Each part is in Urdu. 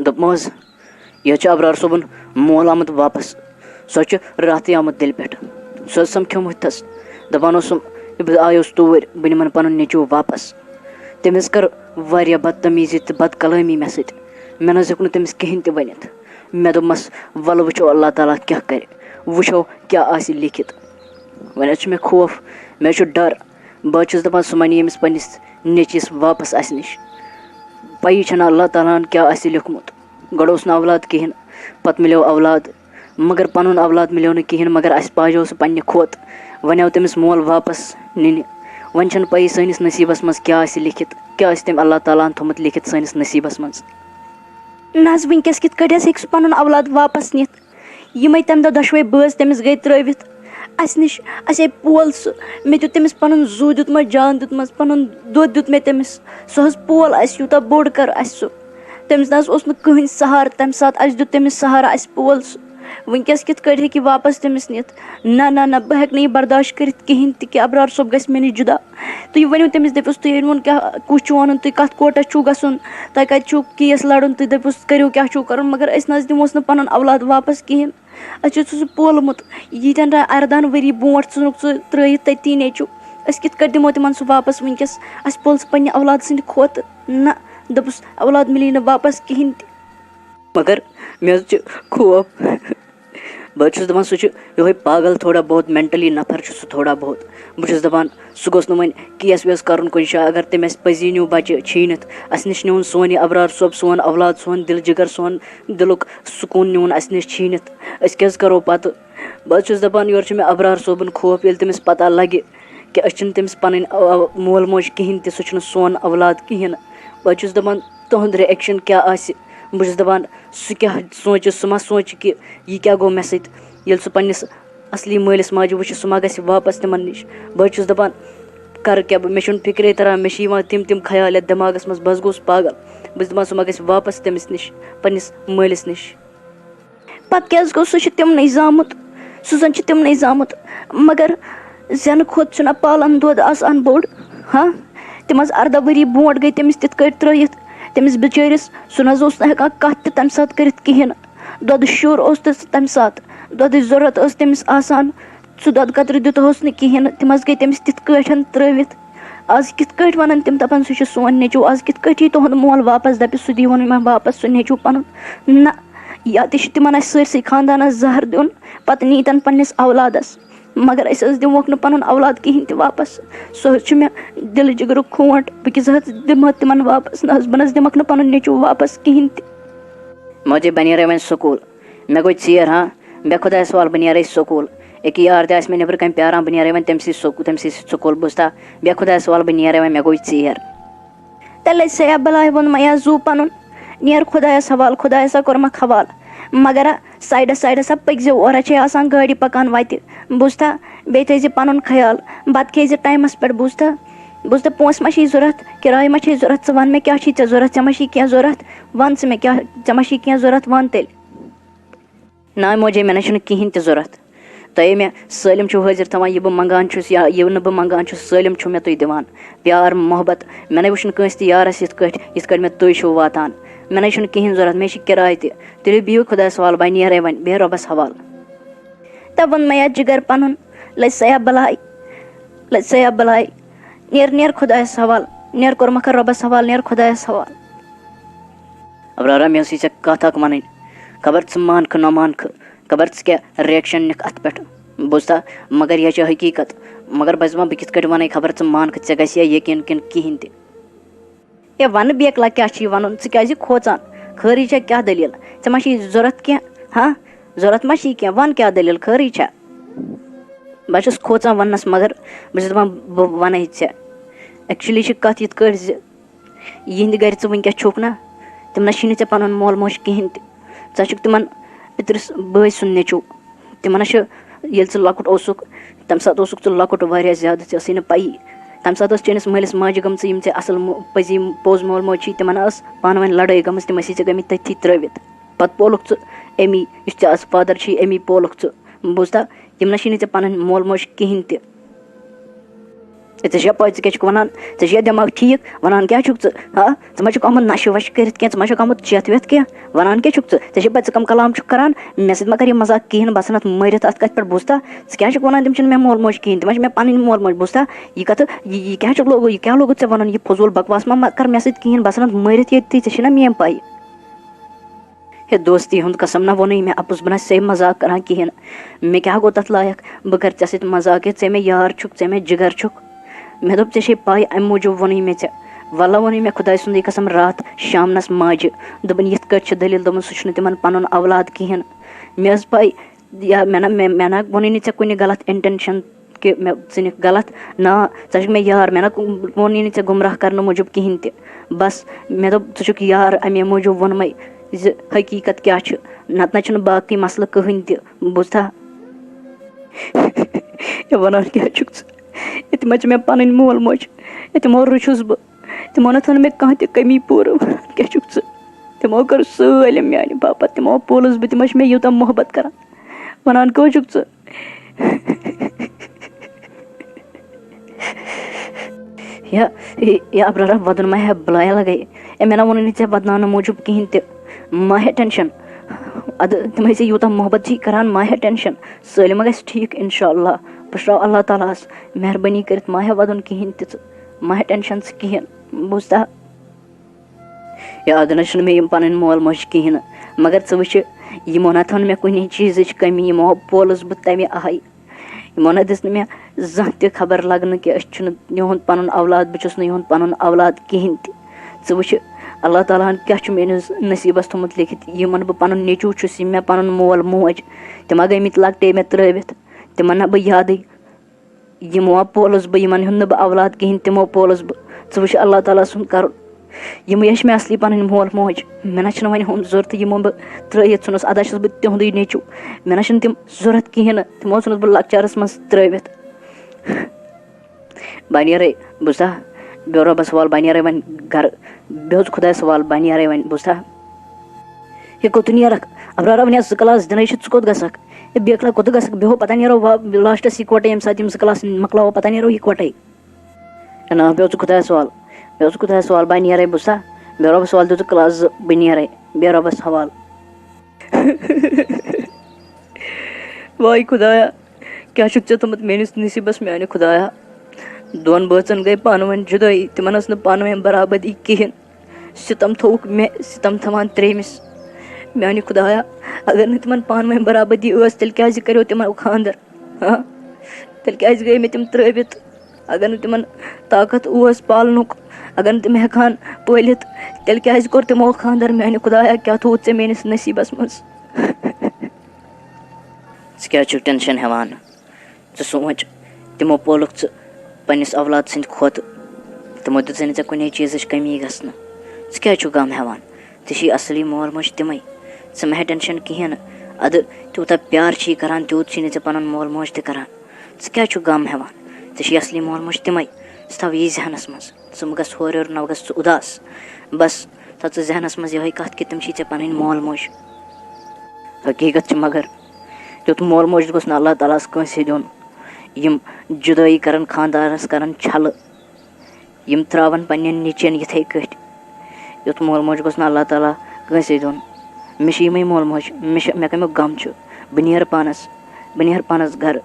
دوٚپمَس یہِ چھُ ابرار صٲبُن مول آمُت واپس سۄ چھِ راتھٕے آمُت دِلہِ پٮ۪ٹھ سۄ ٲس سمکھیومُت تَس دَپان اوسُم بہٕ آیوس توٗرۍ بہٕ نِمَن پَنُن نیٚچوٗ واپس تٔمِس کٔر واریاہ بدتمیٖزی تہٕ بد کلٲمی مےٚ سۭتۍ مےٚ نہ حظ ہیوٚک نہٕ تٔمِس کِہیٖنۍ تہِ ؤنِتھ مےٚ دوٚپمَس وَلہٕ وٕچھو اللہ تعالیٰ کیٛاہ کَرِ وٕچھو کیٛاہ آسہِ لیکھِتھ وۄنۍ حظ چھُ مےٚ خوف مےٚ حظ چھُ ڈر بہٕ حظ چھُس دَپان سُہ مَنہِ ییٚمِس پنٛنِس نیٚچوِس واپس اَسہِ نِش پَیی چھَنہٕ اللہ تعالیٰ ہَن کیٛاہ آسہِ لیوٚکھمُت گۄڈٕ اوس نہٕ اولاد کِہیٖنۍ پَتہٕ مِلیو اولاد مگر پَنُن اولاد مِلیو نہٕ کِہیٖنۍ مگر اَسہِ پاجو سُہ پنٛنہِ کھۄت وۄنۍ آو تٔمِس مول واپس نِنہِ وۄنۍ چھَنہٕ پَیی سٲنِس نصیٖبَس منٛز کیٛاہ آسہِ لیکھِتھ کیٛاہ آسہِ تٔمۍ اللہ تعالیٰ ہَن تھوٚمُت لیکھِتھ سٲنِس نصیٖبَس منٛز نہ حظ وٕنکٮ۪س کِتھ کٲٹھۍ حظ ہیٚکہِ سُہ پَنُن اولاد واپس نِتھ یِمے تَمہِ دۄہ دۄشوَے بٲژ تٔمِس گٔے ترٛٲوِتھ اَسہِ نِش اَسے پول سُہ مےٚ دیُت تٔمِس پَنُن زُو دیُتمَس جان دیُتمَس پَنُن دۄد دیُت مےٚ تٔمِس سُہ حظ پول اَسہِ یوٗتاہ بوٚڑ کَر اَسہِ سُہ تٔمِس نہ حظ اوس نہٕ کٕہٕنۍ سہارٕ تَمہِ ساتہٕ اَسہِ دیُت تٔمِس سہارٕ اَسہِ پول سُہ وٕنکٮ۪س کِتھ کٲٹھۍ ہیٚکہِ یہِ واپس تٔمِس نِتھ نہ نہ نہ بہٕ ہٮ۪کہٕ نہٕ یہِ برداشت کٔرِتھ کِہیٖنۍ تہِ کہِ ابرار صٲب گژھِ مےٚ نِش جُدا تُہۍ ؤنِو تٔمِس دٔپِوُس تُہۍ أنۍوُن کیٛاہ کُس چھُ وَنُن تُہۍ کَتھ کوٹَس چھُو گژھُن تۄہہِ کَتہِ چھُو کیس لَڑُن تُہۍ دٔپِوُس کٔرِو کیٛاہ چھُو کَرُن مگر أسۍ نہ حظ دِموس نہٕ پَنُن اولاد واپس کِہیٖنۍ اَسہِ چھُ سُہ پولمُت ییٖتٮ۪ن اَردَہَن ؤری برونٛٹھ ژھٕنُکھ ژٕ ترٛٲیِتھ تٔتی نیٚچوٗ أسۍ کِتھ کٲٹھۍ دِمو تِمن سُہ واپس وٕنکٮ۪س اَسہِ پوٚل سُہ پنٛنہِ اولاد سٕنٛدِ کھۄتہٕ نہ دوٚپُس اولاد مِلی نہٕ واپس کِہیٖنۍ تہِ مگر مےٚ حظ چھُ خوف بہٕ حظ چھُس دَپان سُہ چھُ یِہوے پاگل تھوڑا بہت مٮ۪نٹٔلی نفر چھُ سُہ تھوڑا بہت بہٕ چھُس دَپان سُہ گوٚژھ نہٕ وۄنۍ کیس ویس کَرُن کُنہِ جایہِ اگر تٔمۍ اَسہِ پٔزی نیوٗ بَچہِ چھیٖنِتھ اَسہِ نِش نیوٗن سون یہِ ابرار صٲب سون اولاد سون دِل جِگر سون دِلُک سکوٗن نیوٗن اَسہِ نِش چھیٖنِتھ أسۍ کیٛاہ حظ کَرو پَتہٕ بہٕ حظ چھُس دَپان یورٕ چھُ مےٚ ابرار صٲبُن خوف ییٚلہِ تٔمِس پَتہ لَگہِ کہِ أسۍ چھِنہٕ تٔمِس پَنٕنۍ مول موج کِہیٖنۍ تہِ سُہ چھُنہٕ سون اولاد کِہیٖنۍ نہٕ بہٕ حظ چھُس دَپان تُہُنٛد رِیَکشَن کیٛاہ آسہِ بہٕ چھُس دَپان سُہ کیٛاہ سونٛچہِ سُہ ما سونٛچہِ کہِ یہِ کیٛاہ گوٚو مےٚ سۭتۍ ییٚلہِ سُہ پنٛنِس اَصلی مٲلِس ماجہِ وٕچھِ سُہ ما گژھِ واپس تِمن نِش بہٕ حظ چھُس دَپان کَرٕ کیٛاہ بہٕ مےٚ چھُنہٕ فِکرے تَران مےٚ چھِ یِوان تِم خیال یَتھ دٮ۪ماغَس منٛز بہٕ حظ گوٚوُس پاگل بہٕ چھُس دَپان سُہ ما گژھِ واپس تٔمِس نِش پنٛنِس مٲلِس نِش پَتہٕ کیٛاہ حظ گوٚو سُہ چھُ تِمنٕے زامُت سُہ زَن چھُ تِمنٕے زامُت مگر زٮ۪نہٕ کھۄتہٕ چھُنہ پالن دۄد آسان بوٚڑ ہاں تِم حظ 18 ؤری برونٛٹھ گٔے تٔمِس تِتھ کٲٹھۍ ترٛٲیِتھ تٔمِس بِچٲرِس سُہ نہ حظ اوس نہٕ ہٮ۪کان کَتھ تہِ تَمہِ ساتہٕ کٔرِتھ کِہیٖنۍ نہٕ دۄدٕ شُر اوس تَمہِ ساتہٕ دۄدٕچ ضوٚرَتھ ٲس تٔمِس آسان سُہ دۄدٕ قطرٕ دیُتہوس نہٕ کِہیٖنۍ نہٕ تِم حظ گٔے تٔمِس تِتھ کٲٹھۍ ترٛٲوِتھ آز کِتھ کٲٹھۍ وَنان تِم دَپان سُہ چھُ سون نیٚچوٗ آز کِتھ کٲٹھۍ یی تُہُنٛد مول واپس دَپہِ سُہ دیٖوُن مےٚ واپس سُہ نیٚچوٗ پَنُن نہ یا تہِ چھُ تِمن اَسہِ سٲرسٕے خاندانَس زہر دیُن پَتہٕ نیٖتَن پنٛنِس اولادَس مگر أسۍ حظ دِموکھ نہٕ پَنُن اولاد کِہیٖنۍ تہِ واپس سُہ حظ چھُ مےٚ دِلہٕ جِگرُک کھوٗنٛٹ بہٕ کیٛاہ حظ دِمہٕ ہا تِمن واپس نہ حظ بہٕ نہ حظ دِمَکھ نہٕ پَنُن نیٚچوٗ واپس کِہیٖنۍ تہِ موجے بہٕ نیرے وۄنۍ سکوٗل مےٚ گوٚو ژیر ہاں مےٚ خۄدایَس حوالہٕ بہٕ نیرے سکوٗل أکیاہ یار تہِ آسہِ مےٚ نیٚبرٕ کَنۍ پیاران بہٕ نیرے وۄنۍ تٔمۍ سٕے سکوٗل بوٗزتھا بیٚیہِ خۄدایَس حوالہٕ بہٕ نیرے وۄنۍ مےٚ گوٚو ژیر تیٚلہِ حظ سیا بَلاے ووٚن مےٚ زُو پَنُن نیر خۄدایَس حوالہٕ خۄدایَسا کوٚرمَکھ حوالہٕ مگر سایڈَس پٔکۍزِ اورٕ چھے آسان گاڑِ پَکان وَتہِ بوٗزتھا بیٚیہِ تھٲیزِ پَنُن خیال بَتہٕ کھیٚیہِ زِ ٹایمَس پٮ۪ٹھ بوٗزتھا پونٛسہٕ ما چھِ ضوٚرَتھ کِراے ما چھے ضوٚرَتھ ژٕ وَن مےٚ کیٛاہ چھی ژےٚ ضوٚرَتھ ژےٚ ما چھی کینٛہہ ضوٚرَتھ وَن ژٕ مےٚ کیٛاہ ژےٚ ما چھی کینٛہہ ضوٚرَتھ وَن تیٚلہِ نہ موجے مےٚ نہ چھُنہٕ کِہیٖنۍ تہِ ضوٚرَتھ تۄہے مےٚ سٲلِم چھُو حٲضِر تھاوان یہِ بہٕ منٛگان چھُس یا یہِ نہٕ بہٕ منٛگان چھُس سٲلِم چھُو مےٚ تُہۍ دِوان پیار محبت مےٚ نَے وٕچھ نہٕ کٲنٛسہِ تہِ یارَس یِتھ کٲٹھۍ مےٚ تُہۍ چھُو واتان مےٚ نَے چھُنہٕ کِہیٖنۍ ضوٚرَتھ مےٚ چھِ کِراے تہِ تُلِو بِہِو خۄدایَس حوالہٕ بہٕ نیرے وۄنۍ بیٚہہ رۄبَس حوالہٕ تَب ووٚن مےٚ جِگر پَنُن لٔج سیا بَلاے نیر خۄدایَس حوالہٕ نیر کوٚرمَکھ رۄبَس حوالہٕ نیر خۄدایَس حوالہٕ ابرارا مےٚ ٲسٕے ژےٚ کَتھ اکھ وَنٕنۍ خبر ژٕ مانکھٕ نہ مانکھٕ خبر ژٕ کیٛاہ رِیَکشَن نِکھ اَتھ پٮ۪ٹھ بوٗزتھا مگر یہِ چھِ حقیٖقت مگر بہٕ چھَس دَپان بہٕ کِتھ کٲٹھۍ وَنَے خبر ژٕ مانکھٕ ژےٚ گژھِ یا یقیٖن کِنہٕ کِہیٖنۍ تہِ ہے وَنہٕ بیکلا کیٛاہ چھُے وَنُن ژٕ کیٛازِ کھوژان خٲرٕے چھا کیٛاہ دٔلیٖل ژےٚ ما چھی ضوٚرَتھ کینٛہہ ہاں ضوٚرَتھ ما چھی کینٛہہ وَن کیٛاہ دٔلیٖل خٲرٕے چھا بہٕ چھُس کھوژان وَننَس مگر بہٕ چھُس دَپان بہٕ وَنَے ژےٚ ایٚکچُؤلی چھِ کَتھ یِتھ کٲٹھۍ زِ یِہِنٛدِ گَرِ ژٕ وٕنکٮ۪س چھُکھ نا تِم نہ چھی نہٕ ژےٚ پَنُن مول موج کِہیٖنۍ تہِ ژٕ چھُکھ تِمَن پِترِس بٲے سُنٛد نیٚچوٗ تِمَن نہ چھِ ییٚلہِ ژٕ لۄکُٹ اوسُکھ تَمہِ ساتہٕ اوسُکھ ژٕ لۄکُٹ واریاہ زیادٕ ژےٚ ٲسٕے نہٕ پَیی تَمہِ ساتہٕ ٲس چٲنِس مٲلِس ماجہِ گٔمژٕ یِم ژےٚ اَصٕل پٔزی پوٚز مول موج چھی تِمَن ٲس پانہٕ ؤنۍ لَڑٲے گٔمٕژ تِم ٲسی ژےٚ گٔمٕتۍ تٔتھی ترٛٲوِتھ پَتہٕ پولُکھ ژٕ امی یُس ژےٚ آز فادَر چھی امی پولُکھ ژٕ بوٗزتھا یِم نہ چھی نہٕ ژےٚ پَنٕنۍ مول موج کِہیٖنۍ تہِ ژےٚ چھےٚ پَے ژٕ کیٛاہ چھُکھ وَنان ژےٚ چھُیا دٮ۪ماغ ٹھیٖک وَنان کیٛاہ چھُکھ ژٕ ژٕ ما چھُکھ آمُت نَشہٕ وَشہٕ کٔرِتھ کینٛہہ ژٕ ما چھُکھ آمُت چٮ۪تھ وٮ۪تھ کینٛہہ وَنان کیٛاہ چھُکھ ژٕ چھےٚ پَے ژٕ کَم کلام چھُکھ کَران مےٚ سۭتۍ ما کَر یہِ مزاق کِہیٖنۍ بہٕ آسَن اَتھ مٲرِتھ اَتھ کَتھِ پٮ۪ٹھ بوٗزتا ژٕ کیٛاہ چھُکھ وَنان تِم چھِنہٕ مےٚ مول موج کِہیٖنۍ تِم چھِ مےٚ پَنٕنۍ مول موج بوٗزتا یہِ کَتھٕ یہِ کیٛاہ چھُکھ لوگُت یہِ کیٛاہ لوگُت ژےٚ وَنُن یہِ فضوٗل بکواس ما کَر مےٚ سۭتۍ کِہیٖنۍ بہٕ آسَن اَتھ مٲرِتھ ییٚتھی ژےٚ چھےٚ نا میٛٲنۍ پَے ہے دوستی ہُنٛد قسم نہ ووٚنُے مےٚ اَپُز بہٕ نہ صحیح مزاق کَران کِہیٖنۍ مےٚ کیٛاہ گوٚو تَتھ لایق بہٕ کَرٕ ژےٚ سۭتۍ مزاق ہے ژےٚ مےٚ یار چھُکھ ژےٚ مےٚ جِگر چھُکھ مےٚ دوٚپ ژےٚ چھے پَے اَمہِ موٗجوٗب ووٚنُے مےٚ ژےٚ وَلہ ووٚنُے مےٚ خۄداے سُنٛدٕے قسم راتھ شامنَس ماجہِ دوٚپُن یِتھ کٲٹھۍ چھِ دٔلیٖل دوٚپُن سُہ چھُنہٕ تِمَن پَنُن اولاد کِہیٖنۍ مےٚ ٲس پَے یا مےٚ نہ ووٚنُے نہٕ ژےٚ کُنہِ غلط اِنٹٮ۪نشَن کہِ مےٚ ژٕ نِکھ غلط نا ژٕ چھُکھ مےٚ یار مےٚ نہ ووٚنُے نہٕ ژےٚ گُمراہ کَرنہٕ موٗجوٗب کِہیٖنۍ تہِ بَس مےٚ دوٚپ ژٕ چھُکھ یار اَمے موٗجوٗب ووٚنمَے زِ حقیٖقت کیٛاہ چھُ نَتہٕ چھُنہٕ باقٕے مسلہٕ کٕہٕنۍ تہِ بوٗزتھا ہے وَنان کیٛاہ چھُکھ ژٕ ہے تِمَے چھِ مےٚ پَنٕنۍ مول موج ہے تِمو رُچھُس بہٕ تِمو نہ تھٲو نہٕ مےٚ کانٛہہ تہِ کٔمی پوٗرٕ وَنان کیٛاہ چھُکھ ژٕ تِمو کٔر سٲلِم میٛانہِ باپتھ تِمو پولُس بہٕ تِمو چھِ مےٚ یوٗتاہ محبت کَران وَنان کٔہۍ چھُکھ ژٕ یا ابرارا وَدُن ما ہے بلایا لگے ہے مےٚ نہ ووٚنُے نہٕ ژےٚ بدناونہٕ موٗجوٗب کِہیٖنۍ تہِ ما ہے ٹٮ۪نشَن اَدٕ تِمے ژےٚ یوٗتاہ محبت چھی کَران ما ہے ٹٮ۪نشَن سٲلِم ما گژھِ ٹھیٖک اِنشاء اللہ بہٕ چھُسو اللہ تعالیٰ ہَس مہربٲنی کٔرِتھ ما ہے وَدُن کِہیٖنۍ تہِ ژٕ ما ہے ٹٮ۪نشَن ژٕ کِہیٖنۍ بوٗزتا یا اَدٕ نہ چھُنہٕ مےٚ یِم پَنٕنۍ مول موج کِہیٖنۍ نہٕ مگر ژٕ وٕچھِ یِمو نہ تھٲو نہٕ مےٚ کُنی چیٖزٕچ کٔمی یِمو پولُس بہٕ تَمہِ آیہِ یِمو نہ دِژ نہٕ مےٚ زانٛہہ تہِ خبر لَگنہٕ کہِ أسۍ چھُنہٕ یِہُنٛد پَنُن اولاد بہٕ چھُس نہٕ یِہُنٛد پَنُن اولاد کِہیٖنۍ تہِ ژٕ وٕچھِ اللہ تعالیٰ ہَن کیٛاہ چھُ میٛٲنِس نصیٖبَس تھوٚمُت لیکھِتھ یِمَن بہٕ پَنُن نیٚچوٗ چھُس یِم مےٚ پَنُن مول موج تِم ہا گٔمٕتۍ لۄکٹے مےٚ ترٛٲوِتھ تِمَن نہ بہٕ یادٕے یِمو ہا پولُس بہٕ یِمَن ہُنٛد نہٕ بہٕ اولاد کِہیٖنۍ تِمو پولُس بہٕ ژٕ وٕچھِ اللہ تعالیٰ سُنٛد کَرُن یِمٕے چھِ مےٚ اَصلی پَنٕنۍ مول موج مےٚ نہ چھِنہٕ وۄنۍ ہُم ضوٚرتھٕے یِمو بہٕ ترٛٲیِتھ ژھٕنُس اَدا چھُس بہٕ تِہُنٛدُے نیٚچوٗ مےٚ نہ چھِنہٕ تِم ضوٚرَتھ کِہیٖنۍ نہٕ تِمو ژھٕنُس بہٕ لۄکچارَس منٛز ترٛٲوِتھ بہٕ نیرَے بوٗزتھا بیٚہہ رۄبَس حوالہٕ بہٕ نیرَے وۄنۍ گَرٕ بیٚہہ ژٕ خۄدایَس حوالہٕ بہٕ نیرَے وۄنۍ بوٗزتھا ہے کوٚت نیرَکھ ابرارا وۄنۍ آز 2 کلاس دِنَے چھِ ژٕ کوٚت گژھکھ ہے بیٚکھ لَٹہِ کوٚت گژھکھ بیٚہو پَتہ نیرو لاسٹَس یِکوَٹَے ییٚمہِ ساتہٕ یِم 2 کلاس مۄکلاوو پَتہ نیرو یِکوَٹَے ہے نہ بیٚہہ ژٕ خۄدایَس حوالہٕ بیٚہہ ژٕ خۄدایَس حوالہٕ بہٕ نیرَے بوٗزتھا بیٚہہ رۄبَس حوالہٕ دِژٕ کلاس 2 بہٕ نیرَے بیٚہہ رۄبَس حوالہٕ واے خۄدایا کیٛاہ چھُکھ ژےٚ تھوٚمُت میٛٲنِس نصیٖبَس میٛانہِ خۄدایا 2 بٲژَن گٔے پانہٕ ؤنۍ جُدٲیی تِمَن ٲس نہٕ پانہٕ ؤنۍ برابٔدی کِہیٖنۍ سِتَم تھوٚوُکھ مےٚ سِتَم تھاوان 3مِس میٛانہِ خۄدایا اگر نہٕ تِمَن پانہٕ ؤنۍ برابٔدی ٲس تیٚلہِ کیٛازِ کَریو تِمو خاندَر تیٚلہِ کیٛازِ گٔے مےٚ تِم ترٛٲوِتھ اگر نہٕ تِمَن طاقت اوس پالنُک اگر نہٕ تِم ہٮ۪کہٕ ہَن پٲلِتھ تیٚلہِ کیٛازِ کوٚر تِمو خاندَر میٛانہِ خۄدایا کیٛاہ تھوٚوُتھ ژےٚ میٛٲنِس نصیٖبَس منٛز ژٕ کیٛازِ چھُکھ ٹٮ۪نشَن ہٮ۪وان ژٕ سونٛچ تِمو پولُکھ ژٕ پنٛنِس اولاد سٕنٛدِ کھۄتہٕ تِمو دِژٕے نہٕ ژےٚ کُنے چیٖزٕچ کٔمی گژھنہٕ ژٕ کیٛازِ چھُکھ غم ہٮ۪وان ژےٚ چھی اَصلی مول موج تِمَے ژٕ مہ ہےٚ ٹٮ۪نشَن کِہیٖنۍ نہٕ اَدٕ تیوٗتاہ پیار چھی کَران تیوٗت چھی نہٕ ژےٚ پَنُن مول موج تہِ کَران ژٕ کیٛازِ چھُکھ غم ہٮ۪وان ژےٚ چھی اَصلی مول موج تِمَے ژٕ تھاو یی ذہنَس منٛز ژٕ مہٕ گژھ ہورٕ یورٕ نہ گژھ ژٕ اُداس بَس تھاو ژٕ ذہنَس منٛز یِہوٚے کَتھ کہِ تِم چھی ژےٚ پَنٕنۍ مول موج حقیٖقت چھِ مگر تیُتھ مول موج گوٚژھ نہٕ اللہ تعالیٰ ہَس کٲنٛسے دیُن یِم جُدٲیی کَرَن خاندارَس کَرَن چھَلہٕ یِم ترٛاوَن پنٛنٮ۪ن نیٚچوٮ۪ن یِتھَے کٲٹھۍ یُتھ مول موج گوٚژھ نہٕ اللہ تعالیٰ کٲنٛسے دیُن مےٚ چھِ یِمَے مول موج مےٚ کَمیُک غم چھُ بہٕ نیرٕ پانَس گَرٕ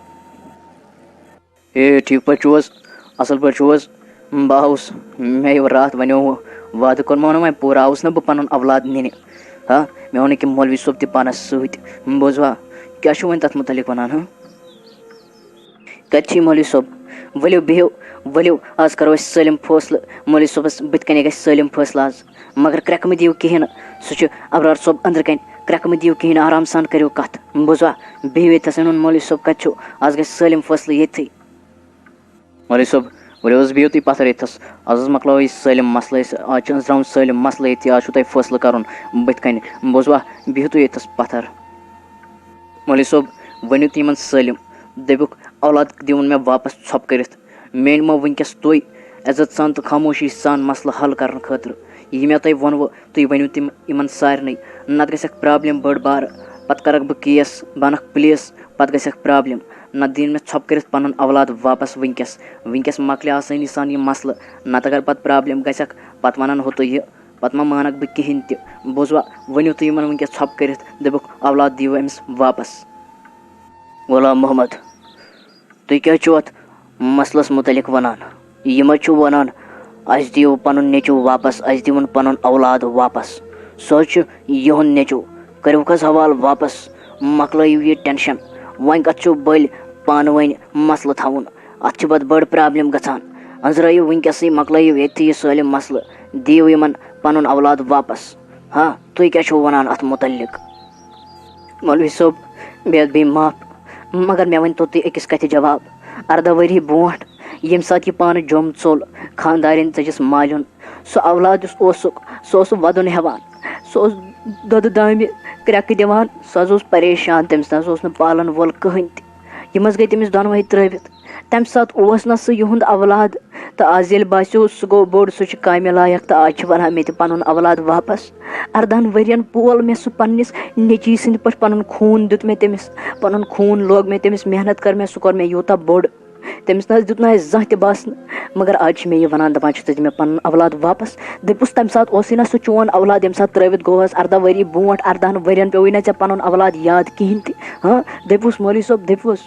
ہے ٹھیٖک پٲٹھۍ چھُو حظ اَصٕل پٲٹھۍ چھُو حظ بہٕ آوُس مےٚ راتھ وَنیو وعدٕ کوٚرمو نہ وۄنۍ پوٗرٕ آوُس نہ بہٕ پَنُن اولاد نِنہِ مےٚ ووٚن ییٚکیٛاہ مولوی صٲب تہِ پانَس سۭتۍ بوٗزوا کیٛاہ چھُو وۄنۍ تَتھ متعلق وَنان کَتہِ چھی مولوی صٲب ؤلِو بِہِو ؤلِو آز کَرو أسۍ سٲلِم فٲصلہٕ مولوی صٲبَس بٕتھِ کَنہِ گژھِ سٲلِم فٲصلہٕ آز مگر کرٛٮ۪کہٕ مہٕ دِیِو کِہیٖنۍ نہٕ سُہ چھُ ابرار صٲب أنٛدرٕ کَنہِ کرٛٮ۪کہٕ مہٕ دِیِو کِہیٖنۍ نہٕ آرام سان کٔرِو کَتھ بوٗزوا بِہِو ییٚتھَس أنۍوُن مولوی صٲب کَتہِ چھُ آز گژھِ سٲلِم فٲصلہٕ ییٚتھٕے مولوی صٲب ؤلِو حظ بِہِو تُہۍ پَتھر ییٚتھَس آز حظ مۄکلاوو أسۍ سٲلِم مَسلہٕ أسۍ آز چھِ أنٛزراوُن سٲلِم مَسلہٕ ییٚتھی آز چھُو تۄہہِ فٲصلہٕ کَرُن بٕتھِ کَنہِ بوٗزوا بِہِو تُہۍ ییٚتھَس پَتھر مولوی صٲب ؤنِو تُہۍ یِمَن سٲلِم دٔپِکھ اولاد دِوُن مےٚ واپَس ژھۄپہٕ کٔرِتھ مےٚ أنۍمو وٕنۍکٮ۪س تُہۍ عزت سان تہٕ خاموشی سان مَسلہٕ حل کَرنہٕ خٲطرٕ یہِ مےٚ تۄہہِ ووٚنوٕ تُہۍ ؤنِو تِم یِمَن سارنٕے نَتہٕ گژھٮ۪کھ پرٛابلِم بٔڑ بارٕ پَتہٕ کَرَکھ بہٕ کیس بہٕ اَنَکھ پُلیٖس پَتہٕ گژھٮ۪کھ پرٛابلِم نہ دِن مےٚ ژھۄپہٕ کٔرِتھ پَنُن اولاد واپَس وٕنکٮ۪س مۄکلہِ آسٲنی سان یہِ مسلہٕ نَتہٕ اگر پَتہٕ پرٛابلِم گژھٮ۪کھ پَتہٕ وَنَن ہُہ تہٕ یہِ پَتہٕ ما مانَکھ بہٕ کِہیٖنۍ تہِ بوٗزوا ؤنِو تُہۍ یِمَن وٕنکٮ۪س ژھۄپہٕ کٔرِتھ دٔپُکھ اولاد دِیِو أمِس واپَس غلام محمد تُہۍ کیٛاہ چھُو اَتھ مسلَس مُتعلِق وَنان یہِ ما چھُو وَنان اَسہِ دِیِو پَنُن نیٚچوٗ واپَس اَسہِ دِوُن پَنُن اولاد واپَس سُہ حظ چھُ یِہُنٛد نیٚچوٗ کٔرِوُکھ حظ حوالہٕ واپَس مۄکلٲیِو یہِ ٹٮ۪نشَن وۄنۍ کَتھ چھُو بٔلۍ پانہٕ ؤنۍ مسلہٕ تھاوُن اَتھ چھِ پَتہٕ بٔڑ پرٛابلِم گژھان أنٛزرٲیِو وٕنکٮ۪سٕے مۄکلٲیِو ییٚتھی یہِ سٲلِم مسلہٕ دِیِو یِمَن پَنُن اولاد واپَس ہاں تُہۍ کیٛاہ چھُو وَنان اَتھ مُتعلِق مولوی صٲب مےٚ حظ بیٚیہِ معاف مگر مےٚ ؤنۍتو تُہۍ أکِس کَتھِ جواب 18 ؤری برونٛٹھ ییٚمہِ ساتہٕ یہِ پانہٕ جوٚم ژوٚل خاندارٮ۪ن ژٔجِس مالہِ ہُنٛد سُہ اولاد یُس اوسُکھ سُہ اوس وَدُن ہٮ۪وان سُہ اوس دۄدٕ دامہِ کرٛٮ۪کہٕ دِوان سُہ حظ اوس پریشان تٔمِس نہ حظ اوس نہٕ پالَن وول کٕہٕنۍ تہِ یِم حظ گٔے تٔمِس دۄنوَے ترٛٲوِتھ تَمہِ ساتہٕ اوس نہ سُہ یِہُنٛد اولاد تہٕ آز ییٚلہِ باسیو سُہ گوٚو بوٚڑ سُہ چھُ کامہِ لایق تہٕ آز چھِ وَنان مےٚ تہِ پَنُن اولاد واپَس 18 ؤرِیَن پول مےٚ سُہ پنٛنِس نیٚچی سٕنٛدِ پٲٹھۍ پَنُن خوٗن دیُت مےٚ تٔمِس پَنُن خوٗن لوگ مےٚ تٔمِس محنت کٔر مےٚ سُہ کوٚر مےٚ یوٗتاہ بوٚڑ تٔمِس نہ حظ دیُت نہٕ اَسہِ زانٛہہ تہِ باسنہٕ مگر آز چھِ مےٚ یہِ وَنان دَپان چھُ ژٕ دِ مےٚ پَنُن اولاد واپَس دٔپُس تَمہِ ساتہٕ اوسُے نہ سُہ چون اولاد ییٚمہِ ساتہٕ ترٛٲوِتھ گوٚوہَس 18 ؤری برونٛٹھ 18 ؤرِیَن پیوٚوُے نہ ژےٚ پَنُن اولاد یاد کِہیٖنۍ تہِ ہاں دٔپِوُس مولوی صٲب دٔپِوُس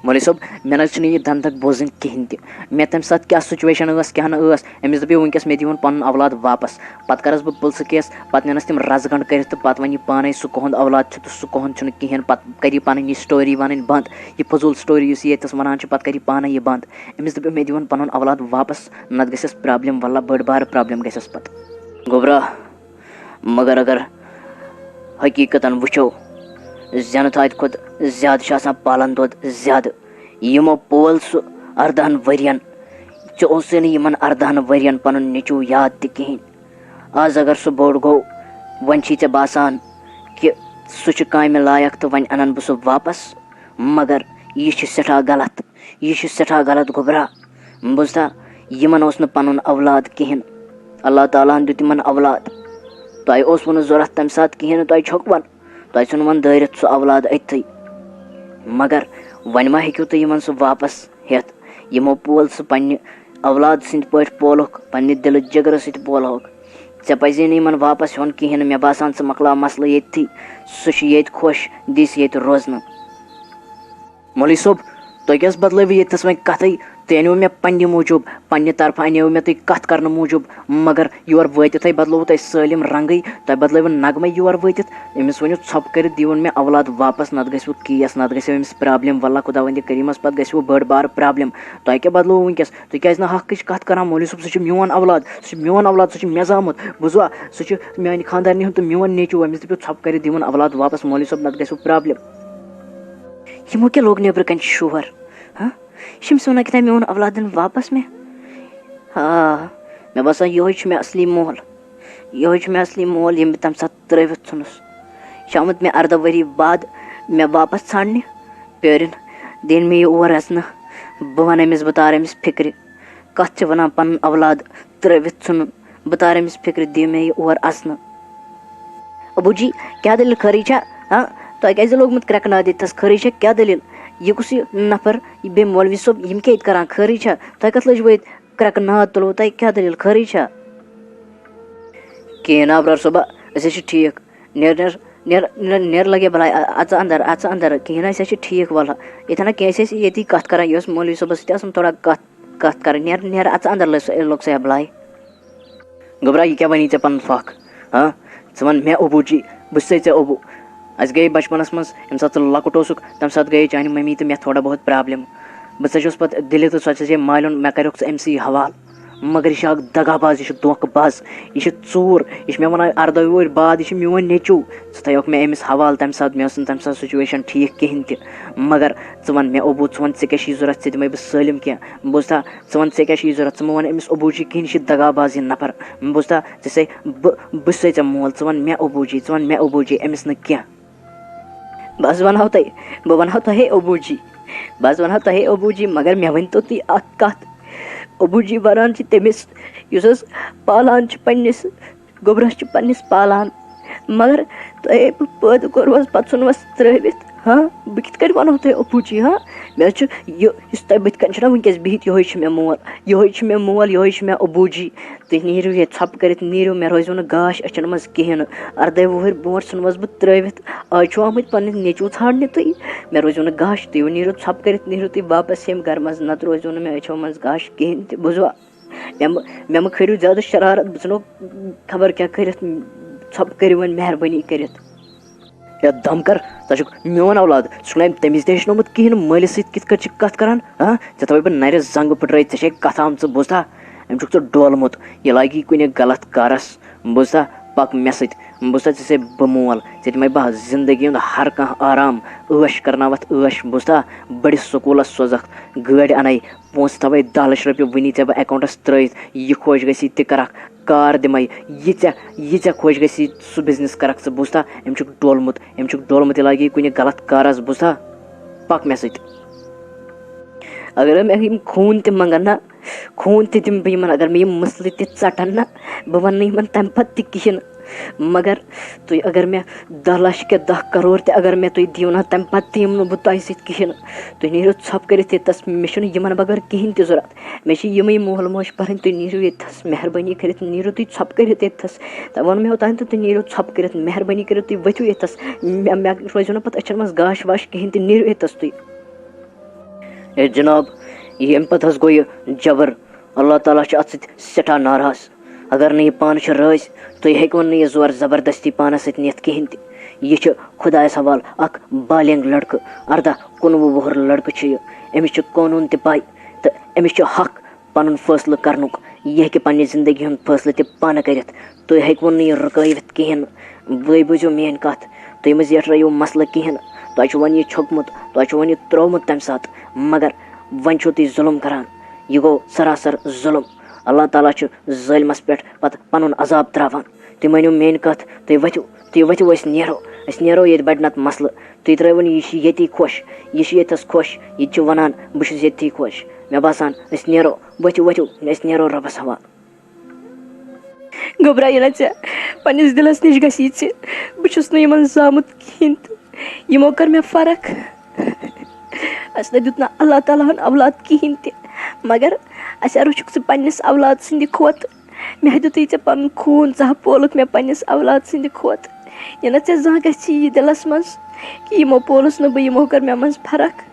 مولوی صٲب مےٚ نہ حظ چھِنہٕ یہِ دَنٛدَک بوزٕنۍ کِہیٖنۍ تہِ مےٚ تَمہِ ساتہٕ کیٛاہ سُچویشَن ٲس کیٛاہ نہٕ ٲس أمِس دَپیو وٕنکٮ۪س مےٚ دِیوُن پَنُن اولاد واپَس پَتہٕ کَرَس بہٕ پُلسہٕ کیس پَتہٕ نِنَس تِم رَزٕ گنٛڈ کٔرِتھ تہٕ پَتہٕ وَنہِ یہِ پانَے سُہ کُہُنٛد اولاد چھُ تہٕ سُہ کُہُنٛد چھُنہٕ کِہیٖنۍ پَتہٕ کَرِ یہِ پَنٕنۍ یہِ سٹوری وَنٕنۍ بنٛد یہِ فضوٗل سٹوری یُس یہِ ییٚتَس وَنان چھِ پَتہٕ کَرِ یہِ پانَے یہِ بنٛد أمِس دَپیو مےٚ دِیوُن پَنُن اولاد واپَس نَتہٕ گژھٮ۪س پرٛابلِم وَلہ بٔڑ بارٕ پرٛابلِم گژھٮ۪س پَتہٕ گوٚبرا مگر اگر حقیٖقتاً وٕچھو زٮ۪نہٕ تھادِ کھۄتہٕ زیادٕ چھِ آسان پالَن دۄد زیادٕ یِمو پول سُہ 18 ؤرِیَن ژےٚ اوسُے نہٕ یِمَن 18 ؤرِیَن پَنُن نیٚچوٗ یاد تہِ کِہیٖنۍ آز اگر سُہ بوٚڑ گوٚو وۄنۍ چھی ژےٚ باسان کہِ سُہ چھُ کامہِ لایق تہٕ وۄنۍ اَنَن بہٕ سُہ واپَس مگر یہِ چھِ سٮ۪ٹھاہ غلط گوٚبرا بوٗزتھا یِمَن اوس نہٕ پَنُن اولاد کِہیٖنۍ اللہ تعالیٰ ہَن دیُت یِمَن اولاد تۄہہِ اوسوُ نہٕ ضوٚرَتھ تَمہِ ساتہٕ کِہیٖنۍ نہٕ تۄہہِ چھوٚکوَن تۄہہِ ژھٕنوَن دٲرِتھ سُہ اولاد أتھٕے مگر وۄنۍ ما ہیٚکِو تُہۍ یِمَن سُہ واپَس ہٮ۪تھ یِمو پول سُہ پنٛنہِ اولاد سٕنٛدۍ پٲٹھۍ پولُکھ پنٛنہِ دِلہٕ جِگرٕ سۭتۍ پولہوکھ ژےٚ پَزی نہٕ یِمَن واپَس ہیوٚن کِہیٖنۍ نہٕ مےٚ باسان ژٕ مۄکلاو مسلہٕ ییٚتھی سُہ چھُ ییٚتہِ خۄش دِس ییٚتہِ روزنہٕ مولوی صٲب تُہۍ کیٛاہ حظ بَدلٲوِو ییٚتِس وۄنۍ کَتھٕے تُہۍ أنِو مےٚ پنٛنہِ موٗجوٗب پنٛنہِ طرفہٕ اَنیو مےٚ تُہۍ کَتھ کَرنہٕ موٗجوٗب مگر یور وٲتِتھَے بَدلووُ تۄہہِ سٲلِم رنٛگٕے تۄہہِ بَدلٲوِو نغمٕے یور وٲتِتھ أمِس ؤنِو ژھۄپہٕ کٔرِتھ دِیوُن مےٚ اولاد واپَس نَتہٕ گژھِوُ کیس نَتہٕ گژھیو أمِس پرٛابلِم وَلہ خۄدا وَندِ کٔریٖمَس پَتہٕ گژھِوُ بٔڑ بارٕ پرٛابلِم تۄہہِ کیٛاہ بَدلووُ وٕنکٮ۪س تُہۍ کیٛازِ نہٕ حقٕچ کَتھ کَران مولوی صٲب سُہ چھُ میون اولاد سُہ چھُ مےٚ زامُت بوٗزوا سُہ چھُ میٛانہِ خاندارنہِ ہُنٛد تہٕ میون نیٚچوٗ أمِس دٔپِو ژھۄپہٕ کٔرِتھ دِوُن اولاد واپَس مولوی صٲب نَتہٕ گژھِوُ پرٛابلِم یِمو کیٛاہ لوگ نیٚبرٕ کَنۍ شور ہاں یہِ چھِ أمِس وَنان کیٛاہ تام میون اولاد دِنہٕ واپَس مےٚ آ مےٚ باسان یِہوٚے چھُ مےٚ اَصلی مول ییٚمۍ بہٕ تَمہِ ساتہٕ ترٛٲوِتھ ژھٕنُس یہِ چھُ آمُت مےٚ 18 ؤری بعد مےٚ واپَس ژھانٛڈنہِ پیٲرِن دِنۍ مےٚ یہِ اور اَژنہٕ بہٕ وَنہٕ أمِس بہٕ تارٕ أمِس فِکرِ کَتھ چھِ وَنان پَنُن اولاد ترٛٲوِتھ ژھٕنُن بہٕ تارٕ أمِس فِکرِ دِ مےٚ یہِ اور اَژنہٕ ابوٗ جی کیٛاہ دٔلیٖل خٲرٕے چھا ہاں تۄہہِ کیٛازِ لوگمُت کرٛٮ۪کہٕ ناد ییٚتھَس خٲرٕے چھا کیٛاہ دٔلیٖل یہِ کُس یہِ نفر یہِ بیٚیہِ مولوی صٲب یِم کیٛاہ ییٚتہِ کَران خٲرٕے چھا تۄہہِ کَتھ لٲجوٕ ییٚتہِ کرٛٮ۪کہٕ ناد تُلوٕ تۄہہِ کیٛاہ دٔلیٖل خٲرٕے چھا کِہیٖنۍ آبرار صٲبا أسۍ حظ چھِ ٹھیٖک نیر لگے بلاے اَژٕ اَندَر کِہیٖنۍ نہٕ أسۍ حظ چھِ ٹھیٖک وَلہٕ ییٚتھٮ۪ن کیٚنٛہہ أسۍ ٲسۍ ییٚتی کَتھ کَران یہِ ٲس مولوی صٲبَس سۭتۍ آسان تھوڑا کَتھ کَرٕنۍ نیر اَژٕ اَندَر لوٚگ سا بلاے گوٚبرا یہِ کیٛاہ وَنی ژےٚ پَنُن پھکھ ہاں ژٕ وَن مےٚ ابوٗ جی بہٕ چھُسَے ژےٚ ابوٗ اَسہِ گٔیے بَچپَنَس منٛز ییٚمہِ ساتہٕ ژٕ لۄکُٹ اوسُکھ تَمہِ ساتہٕ گٔیے چانہِ مٔمی تہٕ مےٚ تھوڑا بہت پرٛابلِم بہٕ ژٔجِس پَتہٕ دِلہِ تہٕ سۄ ژَجے مالہِ ہُنٛد مےٚ کَریوکھ ژٕ أمۍسٕے حوالہٕ مگر یہِ چھُ اکھ دگا باز یہِ چھُ دھوکہٕ باز یہِ چھُ ژوٗر یہِ چھُ مےٚ وَنان 18 وُہٕرۍ بعد یہِ چھُ میون نیٚچوٗ ژٕ تھایوکھ مےٚ أمِس حوالہٕ تَمہِ ساتہٕ مےٚ ٲس نہٕ تَمہِ ساتہٕ سُچویشَن ٹھیٖک کِہیٖنۍ تہِ مگر ژٕ وَن مےٚ ابوٗ ژٕ وَن ژےٚ کیٛاہ چھُے ضوٚرَتھ ژےٚ دِمَے بہٕ سٲلِم کینٛہہ بوٗزتھا ژٕ وَن ژےٚ کیٛاہ چھُے ضوٚرَتھ ژٕ مہٕ وَن أمِس ابوٗ جی کِہیٖنۍ یہِ چھِ دگا باز یہِ نفر بوٗزتھا ژٕ چھَسے بہٕ چھُسَے ژےٚ مول ژٕ وَن مےٚ ابوٗ جی أمِس نہٕ کینٛہہ بہٕ حظ وَنہو تۄہے ابوٗ جی مگر مےٚ ؤنۍتو تُہۍ اَکھ کَتھ ابوٗ جی وَنان چھِ تٔمِس یُس حظ پالان چھُ پنٛنِس گوٚبرَس چھُ پنٛنِس پالان مگر تۄہے بہٕ پٲدٕ کوٚروَس پَتہٕ ژھٕنوَس ترٛٲوِتھ ہاں بہٕ کِتھ کٔنۍ وَنو تۄہہِ اپوٗ جی ہاں مےٚ حظ چھُ یُس تۄہہِ بٕتھِ کَنۍ چھُ نا وٕنکٮ۪س بِہِتھ یِہوے چھُ مےٚ مول یِہوے چھُ مےٚ مول یِہوے چھُ مےٚ ابوٗ جی تُہۍ نیٖرِو ییٚتہِ ژھۄپہٕ کٔرِتھ نیٖرِو مےٚ روزِو نہٕ گاش أچھَن منٛز کِہیٖنۍ نہٕ 18 وُہٕرۍ برونٛٹھ ژھٕنوس بہٕ ترٛٲوِتھ آز چھُو آمٕتۍ پنٛنِس نیٚچوٗ ژھانٛڈنہِ تُہۍ مےٚ روزِو نہٕ گاش تُہۍ نیٖرِو ژھۄپہٕ کٔرِتھ نیٖرِو تُہۍ واپَس ییٚمہِ گَرٕ منٛز نَتہٕ روزِو نہٕ مےٚ أچھو منٛز گاش کِہیٖنۍ تہِ بوٗزوا مےٚ مہٕ کھٲلِو زیادٕ شرارت بہٕ ژھٕنو خبر کیٛاہ کٔرِتھ ژھۄپہٕ کٔرِو وۄنۍ مہربٲنی کٔرِتھ یا دم کر ژٕ چھُکھ میون اولاد ژٕ چھُکھ نہٕ أمۍ تٔمِس تہِ ہیٚچھنومُت کِہیٖنۍ نہٕ مٲلِس سۭتۍ کِتھ کٔنۍ چھِ کَتھ کران ژےٚ تھاوَے بہٕ نَرِ زنٛگہٕ پھٕٹرٲیِتھ ژےٚ چھے کَتھ آمژٕ بوٗزتھا أمۍ چھُکھ ژٕ ڈولمُت یہِ لاگی کُنہِ غلط کارَس بوٗزتھا پَک مےٚ سۭتۍ بوٗزتھا ژےٚ چھے بہٕ مول ژےٚ دِمَے بہٕ زندگی ہُنٛد ہر کانٛہہ آرام عٲش کَرناوَتھ عٲش بوٗزتھا بٔڑِس سکوٗلَس سوزَکھ گٲڑۍ اَنَے پونٛسہٕ تھاوَے 10 لَچھ رۄپیہِ وٕنی ژےٚ بہٕ اٮ۪کاوُنٛٹَس ترٛٲیِتھ یہِ خۄش گژھی تہِ کَرَکھ کار دِمَے یہِ ژےٚ خۄش گژھی سُہ بِزنِس کَرَکھ ژٕ بوٗزتھا أمۍ چھُکھ ڈولمُت یہِ لاگی کُنہِ غلط کارَس بوٗزتھا پَک مےٚ سۭتۍ اگر مےٚ یِم خوٗن تہِ منٛگَن نا خوٗن تہِ دِمہٕ بہٕ یِمَن اگر مےٚ یِم مٕسلہٕ تہِ ژَٹَن نا بہٕ وَنہٕ نہٕ یِمَن تَمہِ پَتہٕ تہِ کِہیٖنۍ نہٕ مگر تُہۍ اگر مےٚ 10 لَچھ کہِ 10 کَرور تہِ اگر مےٚ تُہۍ دِیِو نا تَمہِ پَتہٕ تہِ یِمہٕ نہٕ بہٕ تۄہہِ سۭتۍ کِہیٖنۍ نہٕ تُہۍ نیٖرِو ژھۄپہٕ کٔرِتھ ییٚتَس مےٚ چھُنہٕ یِمَن بغٲر کِہیٖنۍ تہِ ضوٚرَتھ مےٚ چھِ یِمٕے مول موج پَرٕنۍ تُہۍ نیٖرِو ییٚتِتھَس مہربٲنی کٔرِتھ نیٖرِو تُہۍ ژھۄپہٕ کٔرِتھ ییٚتِتھَس تۄہہِ ووٚن مےٚ اوٚتانۍ تہٕ تُہۍ نیٖرِو ژھۄپہٕ کٔرِتھ مہربٲنی کٔرِتھ تُہۍ ؤتھِو ییٚتَس مےٚ روزِو نہٕ پَتہٕ أچھَن منٛز گاش واش کِہیٖنۍ تہِ نیٖرِو ییٚتَس تُہۍ ہے جِناب ییٚمہِ پَتہٕ حظ گوٚو یہِ جبر اللہ تعالیٰ چھُ اَتھ سۭتۍ سٮ۪ٹھاہ ناراض اگر نہٕ یہِ پانہٕ چھِ رٲضۍ تُہۍ ہیٚکِوُن نہٕ یہِ زورٕ زبردستی پانَس سۭتۍ نِتھ کِہیٖنۍ تہِ یہِ چھُ خۄدایَس حوالہٕ اَکھ بالینٛگ لٔڑکہٕ 18-19 وُہُر لٔڑکہٕ چھُ یہِ أمِس چھُ قونوٗن تہِ پَے تہٕ أمِس چھُ حق پَنُن فٲصلہٕ کَرنُک یہِ ہیٚکہِ پنٛنہِ زندگی ہُنٛد فٲصلہٕ تہِ پانہٕ کٔرِتھ تُہۍ ہیٚکِوُن نہٕ یہِ رُکٲوِتھ کِہیٖنۍ نہٕ بٲے بوٗزِو میٛٲنۍ کَتھ تُہۍ مہٕ زیٹھرٲیِو مسلہٕ کِہیٖنۍ نہٕ تۄہہِ چھُ وۄنۍ یہِ چھوٚکمُت تۄہہِ چھُ وۄنۍ یہِ ترٛوومُت تَمہِ ساتہٕ مگر وۄنۍ چھُو تُہۍ ظُلم کَران یہِ گوٚو سراسر ظُلم اللہ تعالیٰ چھُ ظٲلمَس پٮ۪ٹھ پَتہٕ پَنُن عذاب ترٛاوان تُہۍ مٲنِو میٛٲنۍ کَتھ تُہۍ ؤتھِو أسۍ نیرو ییٚتہِ بَڑِ نَتہٕ مسلہٕ تُہۍ ترٛٲوِو یہِ چھِ ییٚتی خۄش یہِ چھِ ییٚتھَس خۄش یہِ تہِ چھُ وَنان بہٕ چھُس ییٚتھی خۄش مےٚ باسان أسۍ نیرو ؤتھِو أسۍ نیرو رۄبَس حوالہٕ گوٚبرا ییٚلہِ ژےٚ پنٛنِس دِلَس نِش گژھی ژٕ بہٕ چھُس نہٕ یِمَن زامُت کِہیٖنۍ تہٕ یِمو کٔر مےٚ فرق اَسہِ نہ دیُت نہٕ اللہ تعالیٰ ہَن اولاد کِہیٖنۍ تہِ مگر اَسہِ رُچھُکھ ژٕ پنٛنِس اولاد سٕنٛدِ کھۄتہٕ مےٚ دِتُے ژےٚ پَنُن خوٗن ژٕ پولُکھ مےٚ پنٛنِس اولاد سٕنٛدِ کھۄتہٕ یہِ نہ ژےٚ زانٛہہ گژھی یہِ دِلَس منٛز کہِ یِمو پولُس نہٕ بہٕ یِمو کٔر مےٚ منٛز فرق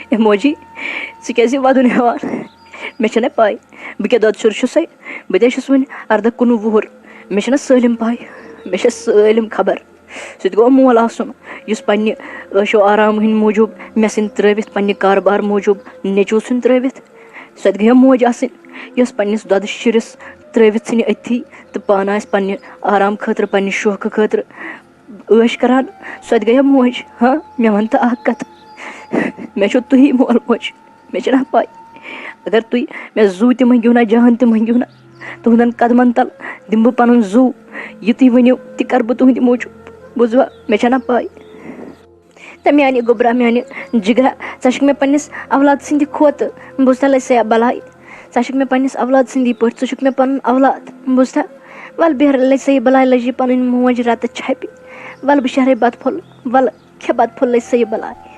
اے موجی ژٕ کیٛازِ یہِ وَدُن ہٮ۪وان مےٚ چھَنہ پَے بہٕ کیٛاہ دۄد شُر چھُسَے بہٕ تہِ چھُس وۄنۍ 18-19 وُہُر مےٚ چھِنہ سٲلِم پَے مےٚ چھےٚ سٲلِم خبر سُہ تہِ گوٚو مول آسُن یُس پنٛنہِ عٲشو آرام ہٕنٛدۍ موٗجوٗب مےٚ سٕنٛدۍ ترٛٲوِتھ پنٛنہِ کاربار موٗجوٗب نیٚچوٗ سٕنٛدۍ ترٛٲوِتھ سۄ تہِ گٔیو موج آسٕنۍ یۄس پنٛنِس دۄدٕ شُرِس ترٛٲوِتھ ژھٕنہِ أتھی تہٕ پانہٕ آسہِ پنٛنہِ آرام خٲطرٕ پنٛنہِ شوقہٕ خٲطرٕ عٲش کَران سۄ تہِ گٔیو موج ہاں مےٚ وَن تہٕ اَکھ کَتھ مےٚ چھُو تُہی مول موج مےٚ چھَنہ پَے اگر تُہۍ مےٚ زوٗ تہِ مٔنٛگِو نہ جان تہِ مٔنٛگِو نہ تُہنٛدٮ۪ن قدمَن تَل دِمہٕ بہٕ پَنُن زوٗ یہِ تُہۍ ؤنِو تہِ کَرٕ بہٕ تُہنٛدِ موٗجوٗب بوٗزوا مےٚ چھَنہ پَے تہٕ میٛانہِ گوٚبرا میٛانہِ جِگرا ژٕ چھُکھ مےٚ پنٛنِس اولاد سٕنٛدِ کھۄتہٕ بوٗزتھا لَسیا بَلاے ژٕ چھُکھ مےٚ پنٛنِس اولاد سٕنٛدی پٲٹھۍ ژٕ چھُکھ مےٚ پَنُن اولاد بوٗزتھا وَلہٕ بیٚہہ لَسے بَلاے لٔجہِ پَنٕنۍ موج رَتہٕ چھَپہِ وَلہٕ بہٕ شہرے بَتہٕ پھوٚل وَلہٕ کھےٚ بَتہٕ پھوٚل لَسے بَلاے